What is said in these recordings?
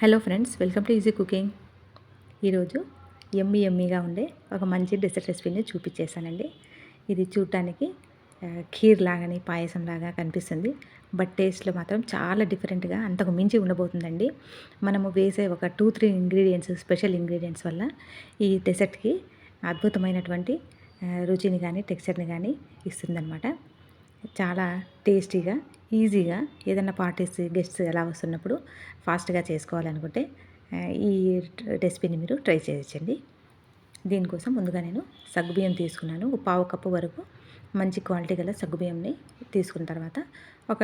Hello friends, welcome to easy cooking. ఈరోజు యమ్మీగా ఉండే ఒక మంచి డెసర్ట్ రెసిపీని చూపించేసానండి. ఇది చూడటానికి ఖీర్ లాగానే పాయసం లాగా కనిపిస్తుంది. బట్ టేస్ట్లో మాత్రం చాలా డిఫరెంట్గా అంతకు మించి ఉండబోతుందండి. మనము వేసే ఒక 2-3 ఇంగ్రీడియంట్స్, స్పెషల్ ఇంగ్రీడియంట్స్ వల్ల ఈ డెసర్ట్కి అద్భుతమైనటువంటి రుచిని కానీ టెక్స్చర్ని కానీ ఇస్తుందన్నమాట. చాలా టేస్టీగా, ఈజీగా ఏదైనా పార్టీస్, గెస్ట్స్ ఎలా వస్తున్నప్పుడు ఫాస్ట్గా చేసుకోవాలనుకుంటే ఈ రెసిపీని మీరు ట్రై చేయొచ్చండి. దీనికోసం ముందుగా నేను సగ్గుబియ్యం తీసుకున్నాను. పావు కప్పు వరకు మంచి క్వాలిటీ గల సగ్గుబియ్యంని తీసుకున్న తర్వాత ఒక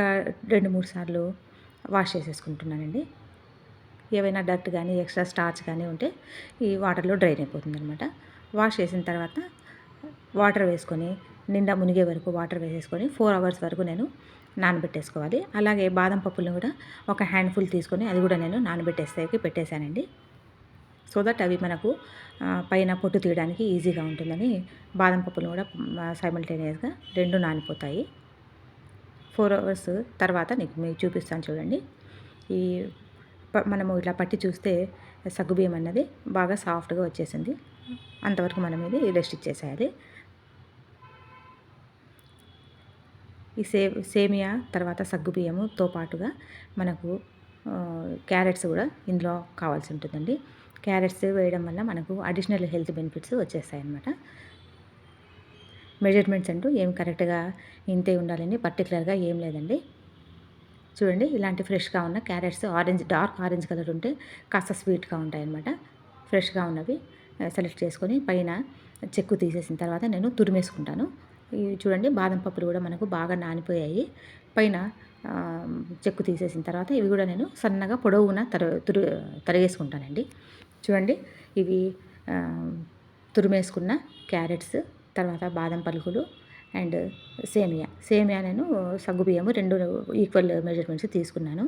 2-3 సార్లు వాష్ చేసేసుకుంటున్నానండి. ఏవైనా డర్ట్ కానీ, ఎక్స్ట్రా స్టార్చ్ కానీ ఉంటే ఈ వాటర్లో డ్రైన్ అయిపోతుందనమాట. వాష్ చేసిన తర్వాత వాటర్ వేసుకొని నిండా మునిగే వరకు వాటర్ వేసేసుకొని 4 అవర్స్ వరకు నేను నానబెట్టేసుకోవాలి. అలాగే బాదం పప్పులను కూడా ఒక హ్యాండ్ఫుల్ తీసుకొని అది కూడా నేను నానబెట్టేసేకి పెట్టేశానండి. సో దట్ అవి మనకు పైన పొట్టు తీయడానికి ఈజీగా ఉంటుందని బాదం పప్పులు కూడా సైమల్టేనియస్గా 2 నానిపోతాయి. 4 అవర్స్ తర్వాత మీకు చూపిస్తాను చూడండి. ఈ మనము ఇట్లా పట్టి చూస్తే సగ్గుబియ్యం అన్నది బాగా సాఫ్ట్గా వచ్చేసింది. అంతవరకు మనం ఇది రెస్ట్ ఇచ్చేసేయాలి. ఈ సేమియా తర్వాత సగ్గుబియ్యముతో పాటుగా మనకు క్యారెట్స్ కూడా ఇందులో కావాల్సి ఉంటుందండి. క్యారెట్స్ వేయడం వల్ల మనకు అడిషనల్ హెల్త్ బెనిఫిట్స్ వచ్చేస్తాయి అన్నమాట. మెజర్మెంట్స్ అంటూ ఏం కరెక్ట్గా ఇంతే ఉండాలని పర్టికులర్గా ఏం లేదండి. చూడండి, ఇలాంటి ఫ్రెష్గా ఉన్న క్యారెట్స్ డార్క్ ఆరెంజ్ కలర్ ఉంటే కాస్త స్వీట్గా ఉంటాయన్నమాట. ఫ్రెష్గా ఉన్నవి సెలెక్ట్ చేసుకొని పైన చెక్కు తీసేసిన తర్వాత నేను తురిమేసుకుంటాను. ఇవి చూడండి, బాదం పప్పులు కూడా మనకు బాగా నానిపోయాయి. పైన చెక్కు తీసేసిన తర్వాత ఇవి కూడా నేను సన్నగా పొడవున తరిగేసుకుంటానండి. చూడండి, ఇవి తురిమేసుకున్న క్యారెట్స్, తర్వాత బాదం పలుకులు అండ్ సేమియా నేను సగ్గుబియ్యము 2 ఈక్వల్ మెజర్మెంట్స్ తీసుకున్నాను.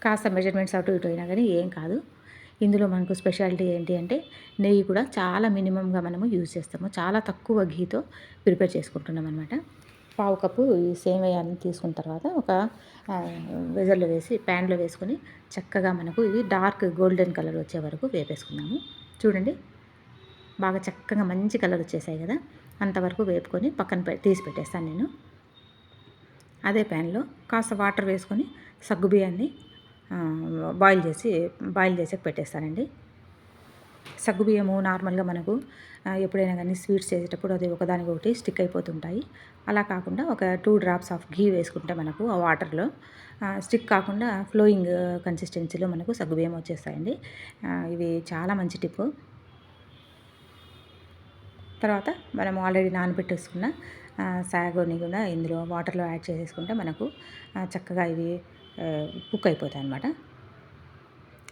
కాస్త మెజర్మెంట్స్ అటు ఇటు అయినా కానీ ఏం కాదు. ఇందులో మనకు స్పెషాలిటీ ఏంటి అంటే నెయ్యి కూడా చాలా మినిమంగా మనము యూజ్ చేస్తాము. చాలా తక్కువ ఘీతో ప్రిపేర్ చేసుకుంటున్నాం అనమాట. పావు కప్పు ఈ సేమియాని తీసుకున్న తర్వాత ఒక వెజర్లో వేసి ప్యాన్లో వేసుకొని చక్కగా మనకు ఇవి డార్క్ గోల్డెన్ కలర్ వచ్చే వరకు వేపేసుకున్నాము. చూడండి, బాగా చక్కగా మంచి కలర్ వచ్చేసాయి కదా. అంతవరకు వేపుకొని పక్కన తీసి పెట్టేస్తాను నేను. అదే ప్యాన్లో కాస్త వాటర్ వేసుకొని సగ్గుబియ్యాన్ని బాయిల్ చేసి పెట్టేస్తానండి. సగ్గుబియ్యము నార్మల్గా మనకు ఎప్పుడైనా కానీ స్వీట్స్ చేసేటప్పుడు అది ఒకదానికొకటి స్టిక్ అయిపోతుంటాయి. అలా కాకుండా ఒక 2 డ్రాప్స్ ఆఫ్ ఘీ వేసుకుంటే మనకు ఆ వాటర్లో స్టిక్ కాకుండా ఫ్లోయింగ్ కన్సిస్టెన్సీలో మనకు సగ్గుబియ్యం వచ్చేస్తాయండి. ఇవి చాలా మంచి టిప్పు. తర్వాత మనం ఆల్రెడీ నానబెట్టేసుకున్న సాగోని కూడా ఇందులో వాటర్లో యాడ్ చేసేసుకుంటే మనకు చక్కగా ఇవి కుక్ అయిపోతాయి అన్నమాట.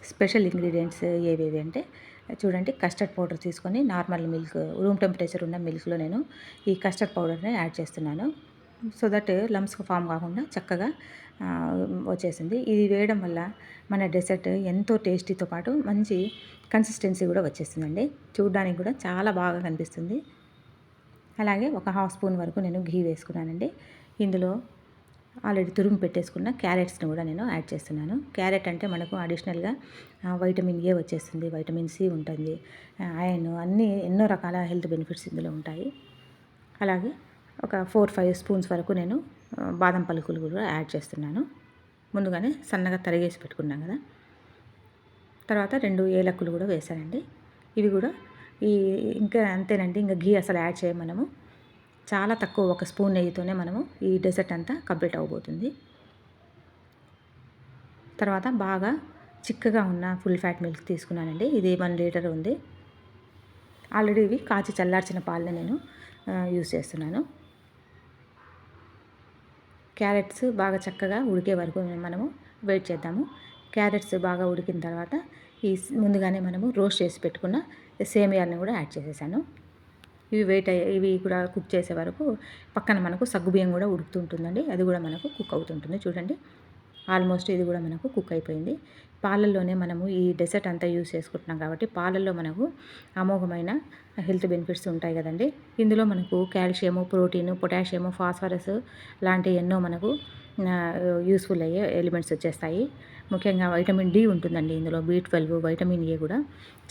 స్పెషల్ ఇంగ్రీడియంట్స్ ఏవేవి అంటే చూడండి, కస్టర్డ్ పౌడర్ తీసుకొని నార్మల్ మిల్క్, రూమ్ టెంపరేచర్ ఉన్న మిల్క్లో నేను ఈ కస్టర్డ్ పౌడర్ని యాడ్ చేస్తున్నాను. సో దట్ లమ్స్ ఫామ్ కాకుండా చక్కగా వచ్చేసింది. ఇది వేయడం వల్ల మన డెసర్ట్ ఎంతో టేస్టీతో పాటు మంచి కన్సిస్టెన్సీ కూడా వచ్చేస్తుందండి. చూడడానికి కూడా చాలా బాగా కనిపిస్తుంది. అలాగే ఒక హాఫ్ స్పూన్ వరకు నేను ఘీ వేసుకున్నానండి. ఇందులో ఆల్రెడీ తురుము పెట్టేసుకున్న క్యారెట్స్ని కూడా నేను యాడ్ చేస్తున్నాను. క్యారెట్ అంటే మనకు అడిషనల్గా వైటమిన్ ఏ వచ్చేస్తుంది, వైటమిన్ సి ఉంటుంది, ఐరన్, ఎన్నో రకాల హెల్త్ బెనిఫిట్స్ ఇందులో ఉంటాయి. అలాగే ఒక 4-5 స్పూన్స్ వరకు నేను బాదం పలుకులు కూడా యాడ్ చేస్తున్నాను. ముందుగానే సన్నగా తరిగేసి పెట్టుకున్నాం కదా. తర్వాత 2 ఏలక్కులు కూడా వేసానండి. ఇవి కూడా ఇంకా అంతేనండి. ఇంకా ఘీ అసలు యాడ్ చేయం మనము. చాలా తక్కువ, 1 స్పూన్ నెయ్యితోనే మనము ఈ డెసర్ట్ అంతా కంప్లీట్ అవ్వబోతుంది. తర్వాత బాగా చిక్కగా ఉన్న ఫుల్ ఫ్యాట్ మిల్క్ తీసుకున్నానండి. ఇది 1 లీటర్ ఉంది. ఆల్రెడీ ఇవి కాచి చల్లార్చిన పాలని నేను యూజ్ చేస్తున్నాను. క్యారెట్స్ బాగా చక్కగా ఉడికే వరకు మనము వెయిట్ చేద్దాము. క్యారెట్స్ బాగా ఉడికిన తర్వాత ముందుగానే మనము రోస్ట్ చేసి పెట్టుకున్న సేమియాలను కూడా యాడ్ చేసేసాను. ఇవి కూడా కుక్ చేసే వరకు పక్కన మనకు సగ్గుబియ్యం కూడా ఉడుకుతుంటుందండి. అది కూడా మనకు కుక్ అవుతుంటుంది. చూడండి, ఆల్మోస్ట్ ఇది కూడా మనకు కుక్ అయిపోయింది. పాలల్లోనే మనము ఈ డెసర్ట్ అంతా యూజ్ చేసుకుంటున్నాం కాబట్టి పాలల్లో మనకు అమోఘమైన హెల్త్ బెనిఫిట్స్ ఉంటాయి కదండి. ఇందులో మనకు కాల్షియము, ప్రోటీను, పొటాషియము, ఫాస్ఫరస్ లాంటి ఎన్నో మనకు యూస్ఫుల్ అయ్యే ఎలిమెంట్స్ వచ్చేస్తాయి. ముఖ్యంగా వైటమిన్ డి ఉంటుందండి ఇందులో. B12, వైటమిన్ ఏ కూడా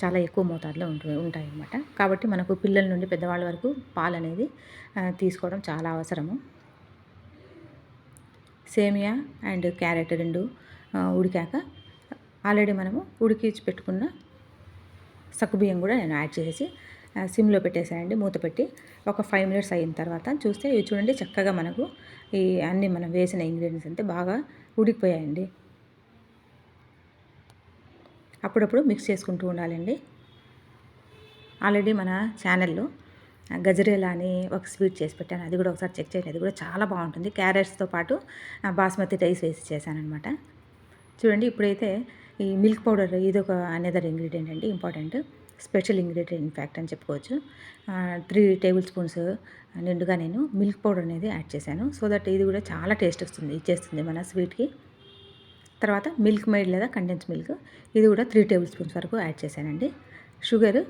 చాలా ఎక్కువ మోతాదులో ఉంటాయన్నమాట. కాబట్టి మనకు పిల్లల నుండి పెద్దవాళ్ళ వరకు పాలనేది తీసుకోవడం చాలా అవసరము. సేమియా అండ్ క్యారెట్ 2 ఉడికాక ఆల్రెడీ మనము ఉడికించి పెట్టుకున్న సగ్గుబియ్యం కూడా నేను యాడ్ చేసేసి సిమ్లో పెట్టేసానండి. మూత పెట్టి ఒక 5 మినిట్స్ అయిన తర్వాత చూస్తే ఇవి చూడండి చక్కగా మనకు ఈ అన్నీ మనం వేసిన ఇంగ్రీడియంట్స్ అంతా బాగా ఉడికిపోయాయండి. అప్పుడప్పుడు మిక్స్ చేసుకుంటూ ఉండాలండి. ఆల్రెడీ మన ఛానల్లో గజరేలా అని ఒక స్వీట్ చేసి పెట్టాను. అది కూడా ఒకసారి చెక్ చేయండి. అది కూడా చాలా బాగుంటుంది. క్యారెట్స్తో పాటు బాస్మతి రైస్ వేసి చేశానమాట. చూడండి ఇప్పుడైతే ఈ మిల్క్ పౌడర్ ఇది ఒక అనదర్ ఇంగ్రీడియంట్ అండి, ఇంపార్టెంట్ స్పెషల్ ఇంగ్రీడియంట్ ఇన్ఫ్యాక్ట్ అని చెప్పుకోవచ్చు. 3 టేబుల్ స్పూన్స్ నిండుగా నేను మిల్క్ పౌడర్ అనేది యాడ్ చేశాను. సో దట్ ఇది కూడా చాలా టేస్ట్ ఇచ్చేస్తుంది మన స్వీట్కి. తర్వాత మిల్క్ మేడ్ లేదా కండెన్స్ మిల్క్ ఇది కూడా 3 టేబుల్ స్పూన్స్ వరకు యాడ్ చేశానండి. షుగర్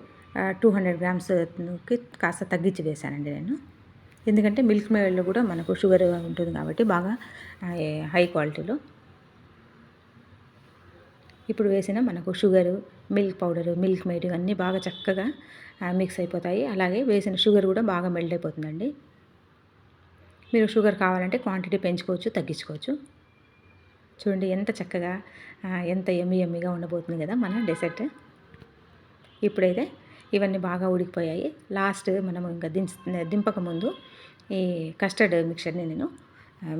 200 గ్రామ్స్కి కాస్త తగ్గించి వేశానండి నేను. ఎందుకంటే మిల్క్ మేడ్లో కూడా మనకు షుగర్ ఉంటుంది కాబట్టి బాగా హై క్వాలిటీలో. ఇప్పుడు వేసిన మనకు sugar, milk powder, milk made ఇవన్నీ బాగా చక్కగా మిక్స్ అయిపోతాయి. అలాగే వేసిన షుగర్ కూడా బాగా మెల్ట్ అయిపోతుందండి. మీరు షుగర్ కావాలంటే క్వాంటిటీ పెంచుకోవచ్చు, తగ్గించుకోవచ్చు. చూడండి ఎంత చక్కగా ఎంత యమ్మీగా ఉండబోతుంది కదా మన డెసర్ట్. ఇప్పుడైతే ఇవన్నీ బాగా ఉడికిపోయాయి. లాస్ట్ మనము ఇంకా దింపక ముందు ఈ కస్టర్డ్ మిక్చర్ని నేను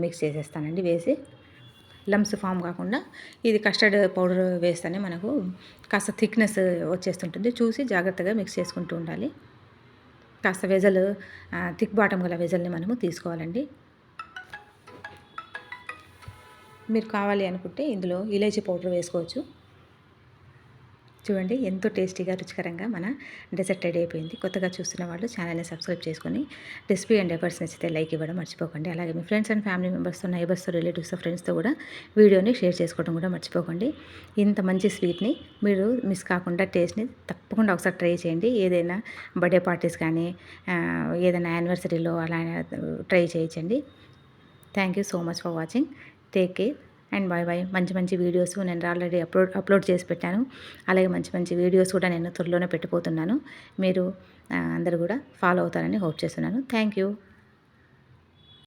మిక్స్ చేసేస్తానండి. వేసి లమ్స్ ఫామ్ కాకుండా ఇది కస్టర్డ్ పౌడర్ వేస్తేనే మనకు కాస్త థిక్నెస్ వచ్చేస్తుంటుంది. చూసి జాగ్రత్తగా మిక్స్ చేసుకుంటూ ఉండాలి. కాస్త వెజల్ థిక్ బాటం గల వెజల్ని మనము తీసుకోవాలండి. మీరు కావాలి అనుకుంటే ఇందులో ఇలైచీ పౌడర్ వేసుకోవచ్చు. చూడండి ఎంతో టేస్టీగా రుచికరంగా మన డెజర్ట్ రెడీ అయిపోయింది. కొత్తగా చూస్తున్న వాళ్ళు ఛానల్ని సబ్స్క్రైబ్ చేసుకొని రెసిపీ అండ్ ఎఫర్ట్స్ నచ్చితే లైక్ ఇవ్వడం మర్చిపోకండి. అలాగే మీ ఫ్రెండ్స్ అండ్ ఫ్యామిలీ మెంబర్స్తో, నైబర్స్తో, రిలేటివ్స్తో, ఫ్రెండ్స్తో కూడా వీడియోని షేర్ చేసుకోవడం కూడా మర్చిపోకండి. ఇంత మంచి స్వీట్ని మీరు మిస్ కాకుండా టేస్ట్ని తప్పకుండా ఒకసారి ట్రై చేయండి. ఏదైనా బర్త్డే పార్టీస్ కానీ ఏదైనా యానివర్సరీలో అలా ట్రై చేయించండి. Thank you so much for watching. Take care and bye bye. మంచి మంచి వీడియోస్ నేను ఆల్రెడీ అప్లోడ్ చేసి పెట్టాను. అలాగే మంచి మంచి వీడియోస్ కూడా నేను త్వరలోనే పెట్టిపోతున్నాను. మీరు అందరూ కూడా ఫాలో అవుతారని హోప్ చేస్తున్నాను. Thank you.